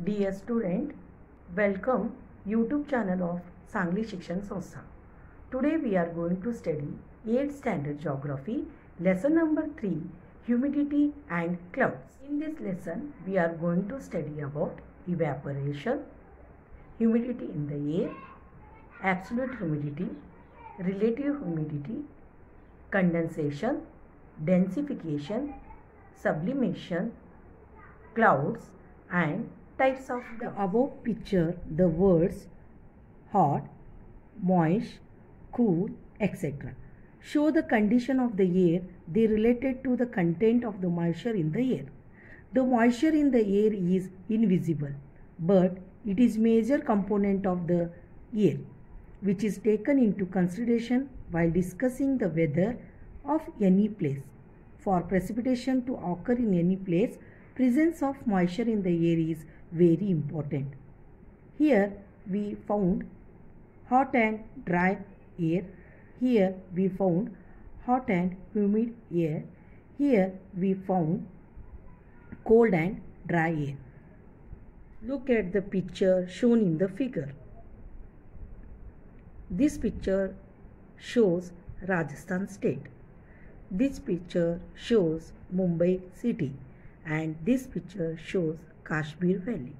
Dear student, welcome YouTube channel of Sangli Shikshan Sanstha. Today we are going to study 8th standard geography, lesson number 3, humidity and clouds. In this lesson we are going to study about evaporation, humidity in the air, absolute humidity, relative humidity, condensation, densification, sublimation, clouds and types of clouds. The above picture the words hot, moist, cool, etc. show the condition of the air. They related to the content of the moisture in the air. The moisture in the air is invisible, but it is major component of the air, which is taken into consideration while discussing the weather of any place. For precipitation to occur in any place, presence of moisture in the air is very important. Here we found hot and dry air. Here we found hot and humid air. Here we found cold and dry air. Look at the picture shown in the figure. This picture shows Rajasthan state. This picture shows Mumbai city, and this picture shows Kashmir valley.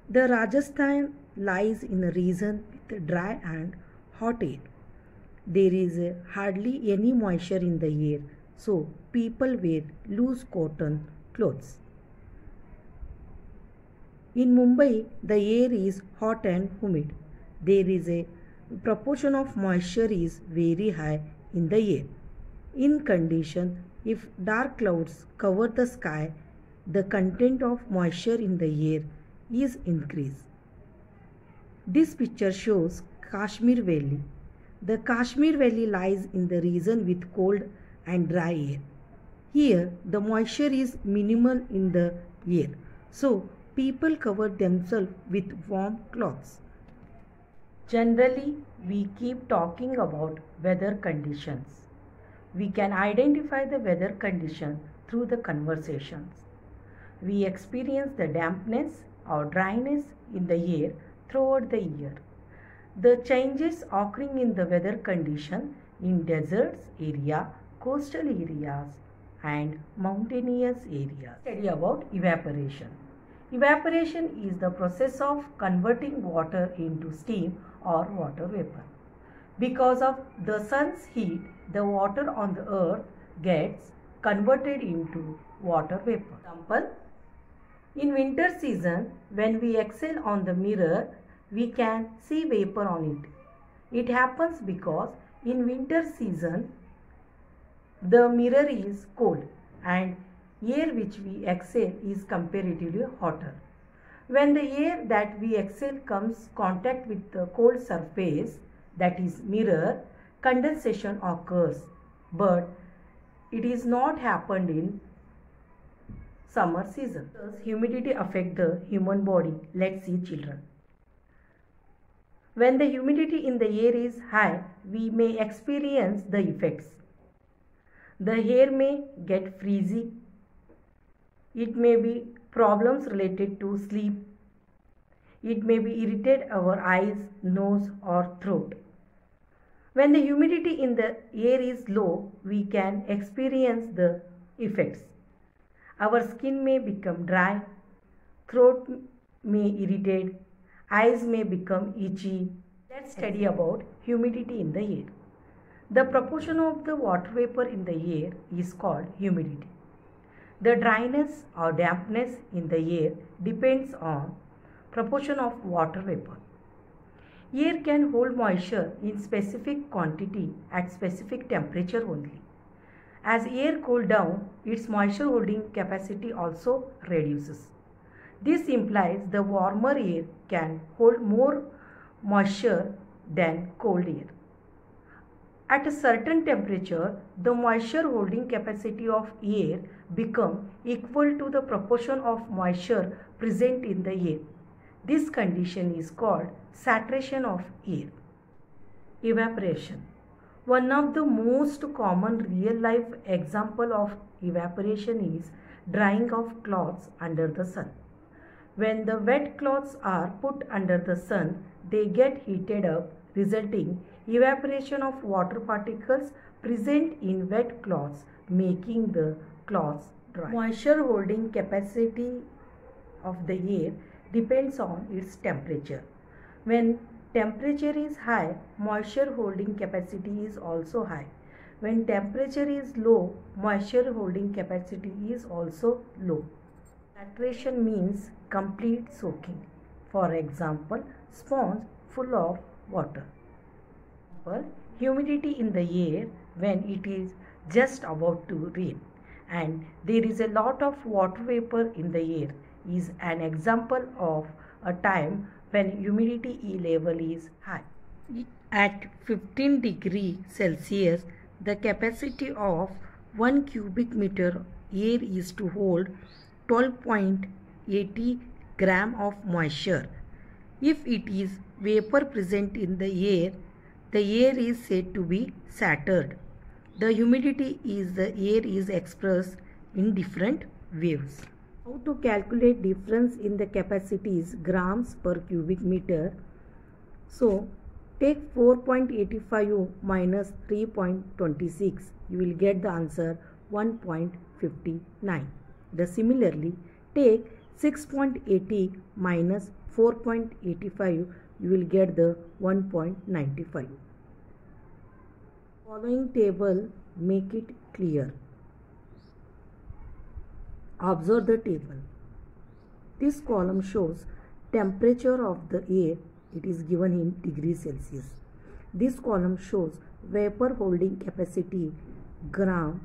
The Rajasthan lies in a region with dry and hot air. There is hardly any moisture in the air, so people wear loose cotton clothes. In Mumbai, the air is hot and humid. There is a proportion of moisture is very high in the air. In condition, if dark clouds cover the sky, the content of moisture in the air is increased. This picture shows Kashmir valley. The Kashmir valley lies in the region with cold and dry air. Here, the moisture is minimal in the air, so people cover themselves with warm clothes. Generally, we keep talking about weather conditions. We can identify the weather condition through the conversations. We experience the dampness or dryness in the air throughout the year. The changes occurring in the weather condition in deserts area, coastal areas and mountainous areas. Study about evaporation. Evaporation is the process of converting water into steam or water vapor. Because of the sun's heat, the water on the earth gets converted into water vapor. Example, in winter season, when we exhale on the mirror, we can see vapor on it. It happens because in winter season, the mirror is cold and air which we exhale is comparatively hotter. When the air that we exhale comes contact with the cold surface, that is mirror, condensation occurs, but it is not happened in summer season. Does humidity affect the human body? Let's see children. When the humidity in the air is high, we may experience the effects. The hair may get frizzy. It may be problems related to sleep. It may be irritate our eyes, nose or throat. When the humidity in the air is low, we can experience the effects. Our skin may become dry, throat may irritate, eyes may become itchy. Let's study about humidity in the air. The proportion of the water vapor in the air is called humidity. The dryness or dampness in the air depends on proportion of water vapor. Air can hold moisture in specific quantity at specific temperature only. As air cools down, its moisture holding capacity also reduces. This implies the warmer air can hold more moisture than cold air. At a certain temperature, the moisture holding capacity of air becomes equal to the proportion of moisture present in the air. This condition is called saturation of air. Evaporation. One of the most common real-life example of evaporation is drying of clothes under the sun. When the wet cloths are put under the sun, they get heated up, resulting evaporation of water particles present in wet cloths, making the cloths dry. Moisture holding capacity of the air depends on its temperature. When temperature is high, moisture holding capacity is also high. When temperature is low, moisture holding capacity is also low. Saturation means complete soaking. For example, sponge full of water. Humidity in the air when it is just about to rain and there is a lot of water vapor in the air is an example of a time when humidity level is high. At 15 degrees Celsius, the capacity of 1 cubic meter air is to hold 12.80 gram of moisture. If it is vapor present in the air is said to be saturated. The humidity is the air is expressed in different waves. How to calculate difference in the capacities grams per cubic meter? So, take 4.85 minus 3.26. You will get the answer 1.59. Similarly, take 6.80 minus 4.85. You will get the 1.95. Following table make it clear. Observe the table. This column shows temperature of the air. It is given in degrees Celsius. This column shows vapor holding capacity gram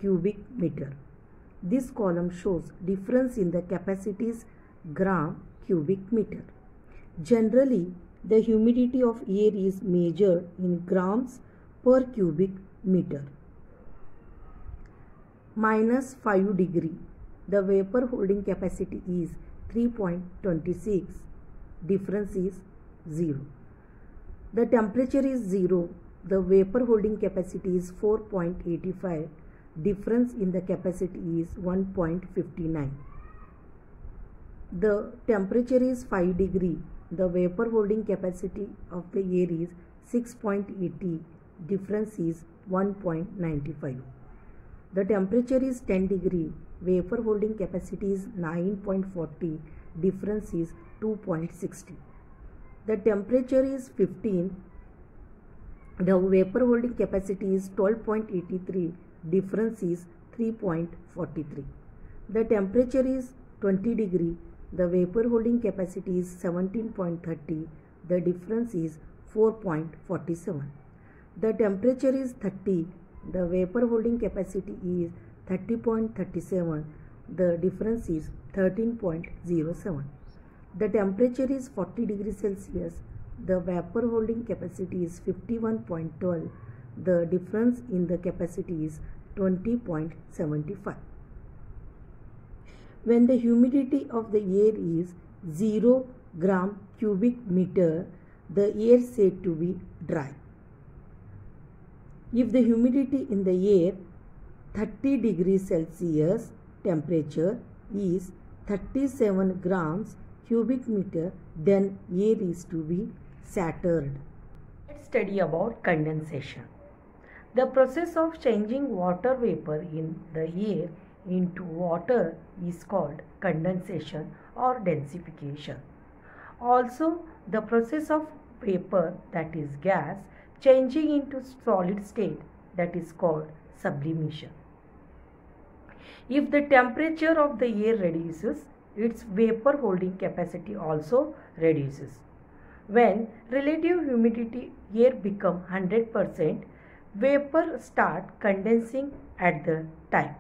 cubic meter. This column shows difference in the capacities gram cubic meter. Generally, the humidity of air is measured in grams per cubic meter. Minus 5 degree. The vapor holding capacity is 3.26. Difference is 0. The temperature is 0. The vapor holding capacity is 4.85. Difference in the capacity is 1.59. The temperature is 5 degree. The vapor holding capacity of the air is 6.80. Difference is 1.95. The temperature is 10 degree. Vapor holding capacity is 9.40. Difference is 2.60. The temperature is 15. The vapor holding capacity is 12.83. Difference is 3.43. The temperature is 20 degree. The vapor holding capacity is 17.30. The difference is 4.47. The temperature is 30. The vapor holding capacity is 30.37. The difference is 13.07. The temperature is 40 degrees Celsius. The vapor holding capacity is 51.12. The difference in the capacity is 20.75. When the humidity of the air is 0 gram cubic meter, the air is said to be dry. If the humidity in the air 30 degrees Celsius temperature is 37 grams cubic meter, then air is to be saturated. Let's study about condensation. The process of changing water vapor in the air into water is called condensation or densification. Also, the process of vapor, that is gas, changing into solid state, that is called sublimation. If the temperature of the air reduces, its vapor holding capacity also reduces. When relative humidity air become 100%, vapor start condensing at the time.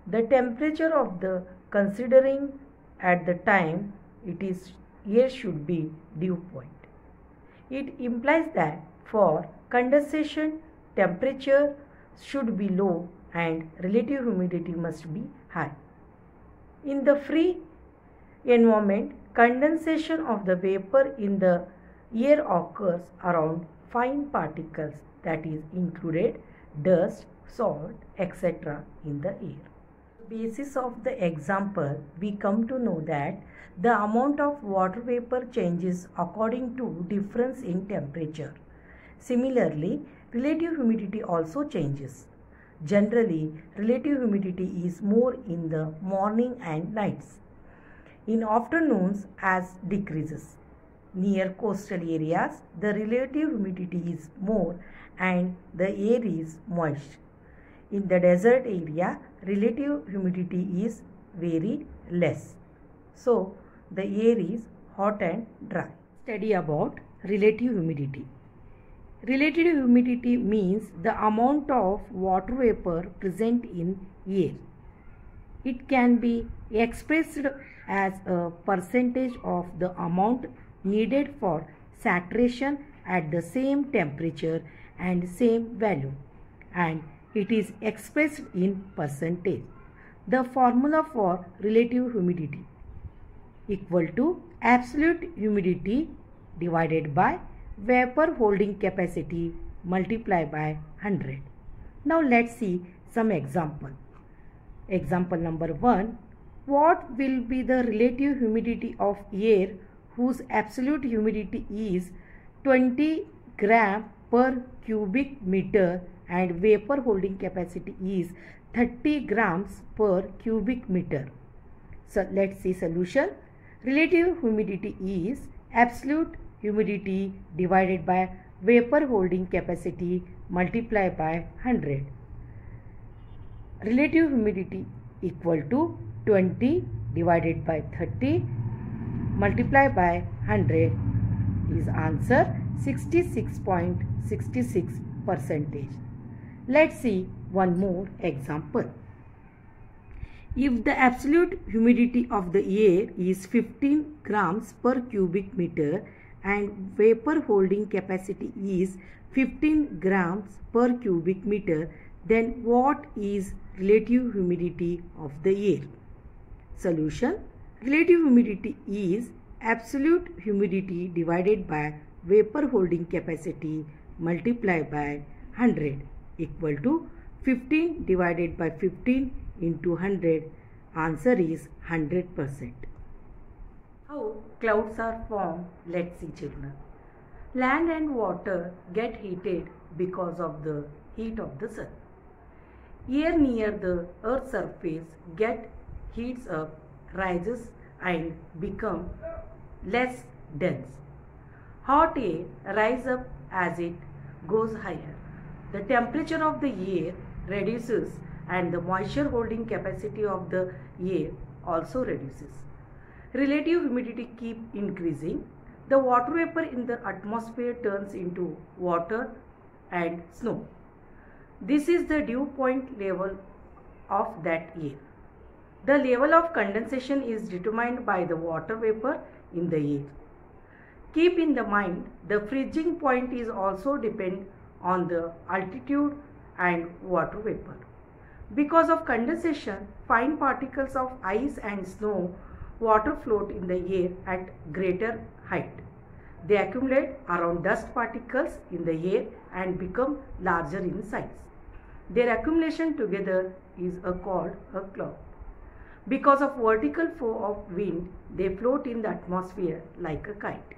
The temperature of the considering at the time it is air should be dew point. It implies that for condensation temperature should be low and relative humidity must be high. In the free environment, condensation of the vapor in the air occurs around fine particles, that is included dust, salt, etc. in the air. Basis of the example, we come to know that the amount of water vapor changes according to difference in temperature. Similarly, relative humidity also changes. Generally, relative humidity is more in the morning and nights. In afternoons, as decreases. Near coastal areas, the relative humidity is more and the air is moist. In the desert area, relative humidity is very less. So, the air is hot and dry. Study about relative humidity. Relative humidity means the amount of water vapor present in air. It can be expressed as a percentage of the amount needed for saturation at the same temperature and same value, and it is expressed in percentage. The formula for relative humidity equal to absolute humidity divided by vapor holding capacity multiplied by 100. Now let's see some example. Example number 1. What will be the relative humidity of air whose absolute humidity is 20 gram per cubic meter and vapor holding capacity is 30 grams per cubic meter? So let's see solution. Relative humidity is absolute humidity divided by vapor holding capacity multiplied by 100. Relative humidity equal to 20 divided by 30 multiplied by 100 is answer 66.66%. Let's see one more example. If the absolute humidity of the air is 15 grams per cubic meter and vapor holding capacity is 15 grams per cubic meter, then what is relative humidity of the air? Solution. Relative humidity is absolute humidity divided by vapor holding capacity multiplied by 100 equal to 15 divided by 15 into 100. Answer is 100%. How clouds are formed? Let's see, children. Land and water get heated because of the heat of the sun. Air near the earth's surface heats up, rises and become less dense. Hot air rises up as it goes higher. The temperature of the air reduces and the moisture holding capacity of the air also reduces. Relative humidity keeps increasing. The water vapor in the atmosphere turns into water and snow. This is the dew point level of that air. The level of condensation is determined by the water vapor in the air. Keep in the mind the freezing point is also depend on the altitude and water vapor. Because of condensation, fine particles of ice and snow water float in the air at greater height. They accumulate around dust particles in the air and become larger in size. Their accumulation together is called a cloud. Because of vertical flow of wind, they float in the atmosphere like a kite,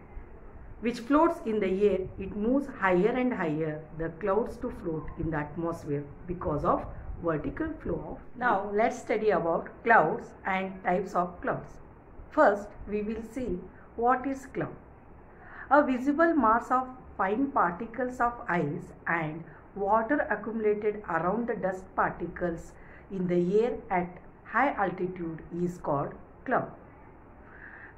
which floats in the air. It moves higher and higher the clouds to float in the atmosphere because of vertical flow of wind. Now let's study about clouds and types of clouds. First, we will see what is cloud. A visible mass of fine particles of ice and water accumulated around the dust particles in the air at high altitude is called cloud.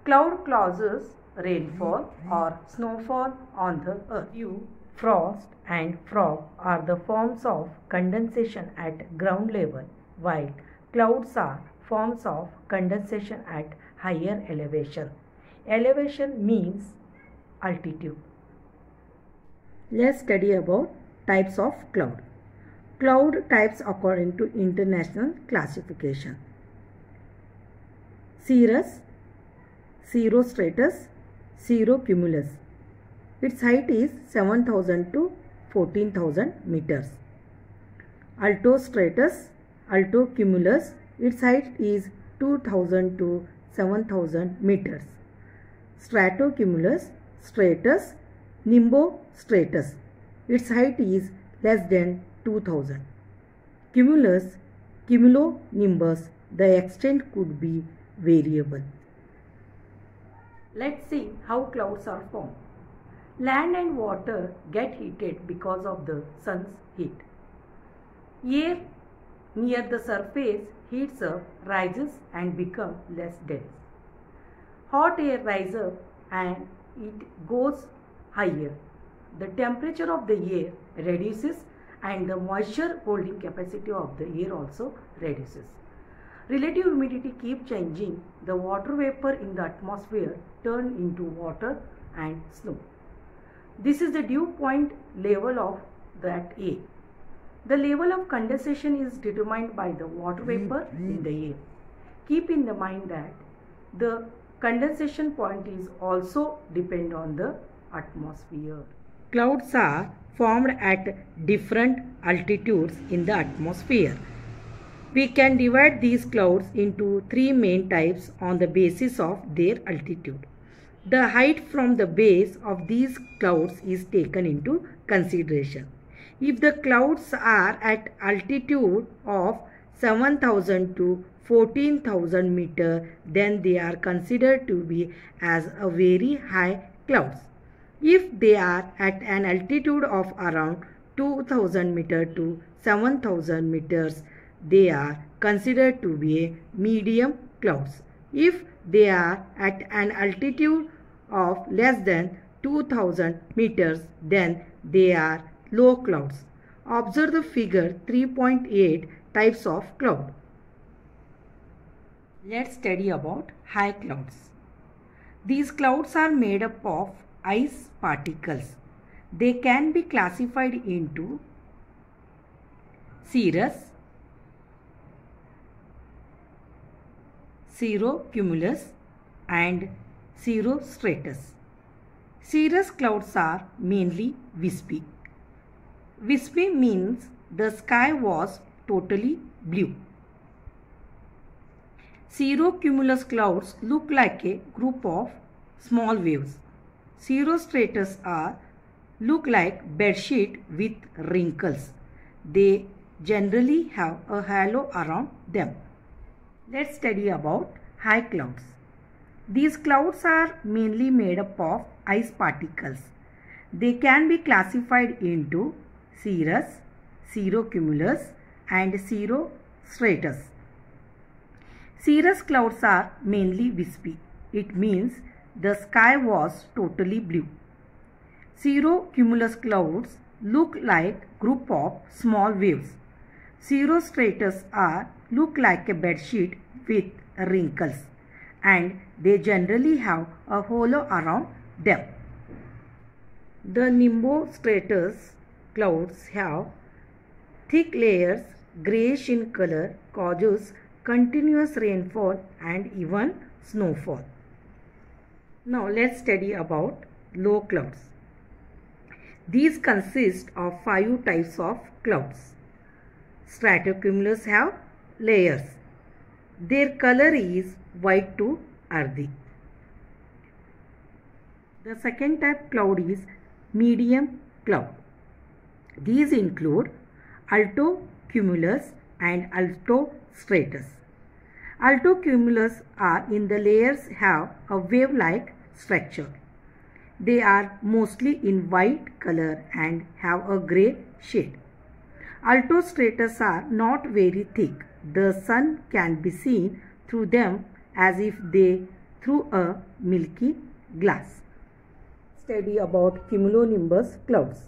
Cloud causes rainfall or snowfall on the earth. Dew, frost and fog are the forms of condensation at ground level, while clouds are forms of condensation at higher elevation. Elevation means altitude. Let's study about types of cloud. Cloud types according to international classification. Cirrus, cirrostratus, cirrocumulus. Its height is 7,000 to 14,000 meters. Altostratus, altocumulus, Its height is 2000 to 7000 meters. Stratocumulus, stratus, nimbostratus. Its height is less than 2000. Cumulus, cumulonimbus. The extent could be variable. Let's see how clouds are formed. Land and water get heated because of the sun's heat. Air near the surface heats up, rises and becomes less dense. Hot air rises up and it goes higher. The temperature of the air reduces and the moisture holding capacity of the air also reduces. Relative humidity keeps changing. The water vapor in the atmosphere turns into water and snow. This is the dew point level of that air. The level of condensation is determined by the water vapor in the air. Keep in the mind that the condensation point is also depend on the atmosphere. Clouds are formed at different altitudes in the atmosphere. We can divide these clouds into three main types on the basis of their altitude. The height from the base of these clouds is taken into consideration. If the clouds are at altitude of 7000 to 14,000 meters, then they are considered to be as a very high clouds. If they are at an altitude of around 2000 meters to 7000 meters, they are considered to be a medium clouds. If they are at an altitude of less than 2000 meters, then they are low clouds. Observe the figure 3.8 types of cloud. Let's study about high clouds. These clouds are made up of ice particles. They can be classified into cirrus, cirrocumulus and cirrostratus. Cirrus clouds are mainly wispy. Wispy means the sky was totally blue. Cirrocumulus clouds look like a group of small waves. Cirrostratus look like bedsheet with wrinkles. They generally have a halo around them. Let's study about high clouds. These clouds are mainly made up of ice particles. They can be classified into cirrus, cirrocumulus and cirrostratus. Cirrus clouds are mainly wispy. It means the sky was totally blue. Cirrocumulus clouds look like group of small waves. Cirrostratus look like a bedsheet with wrinkles and they generally have a halo around them. The nimbostratus clouds have thick layers, grayish in color, causes continuous rainfall and even snowfall. Now let's study about low clouds. These consist of 5 types of clouds. Stratocumulus have layers. Their color is white to earthy. The second type cloud is medium cloud. These include altocumulus and altostratus. Altocumulus in the layers have a wave-like structure. They are mostly in white color and have a grey shade. Altostratus are not very thick. The sun can be seen through them as if they through a milky glass. Study about cumulonimbus clouds.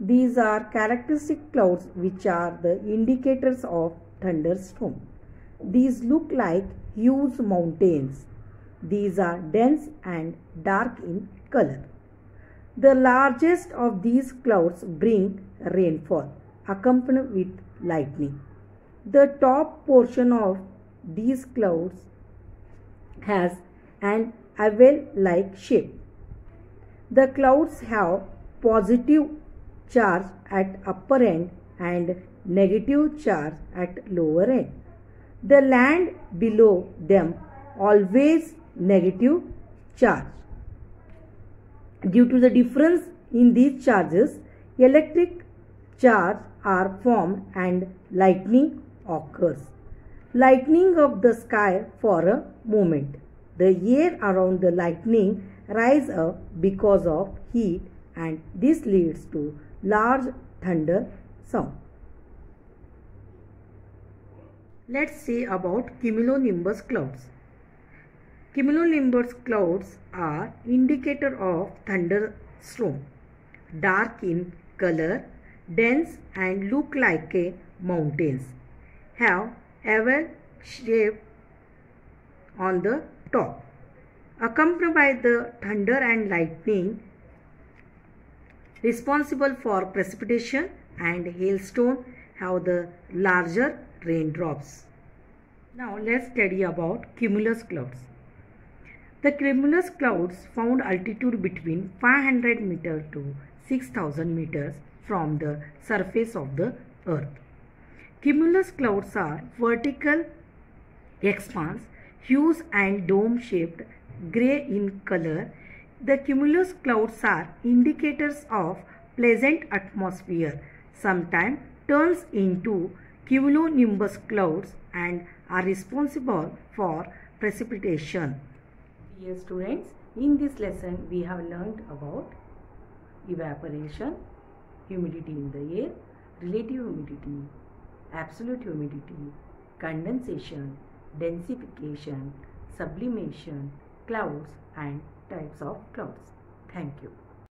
These are characteristic clouds which are the indicators of thunderstorm. These look like huge mountains. These are dense and dark in color. The largest of these clouds bring rainfall accompanied with lightning. The top portion of these clouds has an oval-like shape. The clouds have positive charge at upper end and negative charge at lower end. The land below them always negative charge. Due to the difference in these charges, electric charge are formed and lightning occurs. Lightning of the sky for a moment. The air around the lightning rise up because of heat, and this leads to large thunder sound. Let's say about cumulonimbus clouds. Cumulonimbus clouds are indicator of thunderstorm. Dark in color, dense and look like a mountains. Have oval shape on the top. Accompanied by the thunder and lightning, responsible for precipitation, and hailstone have the larger raindrops. Now let's study about cumulus clouds. The cumulus clouds found altitude between 500 meters to 6000 meters from the surface of the earth. Cumulus clouds are vertical expanse, huge and dome-shaped, gray in color. The cumulus clouds are indicators of pleasant atmosphere. Sometimes turns into cumulonimbus clouds and are responsible for precipitation. Dear students, in this lesson we have learned about evaporation, humidity in the air, relative humidity, absolute humidity, condensation, densification, sublimation, clouds and types of clouds. Thank you.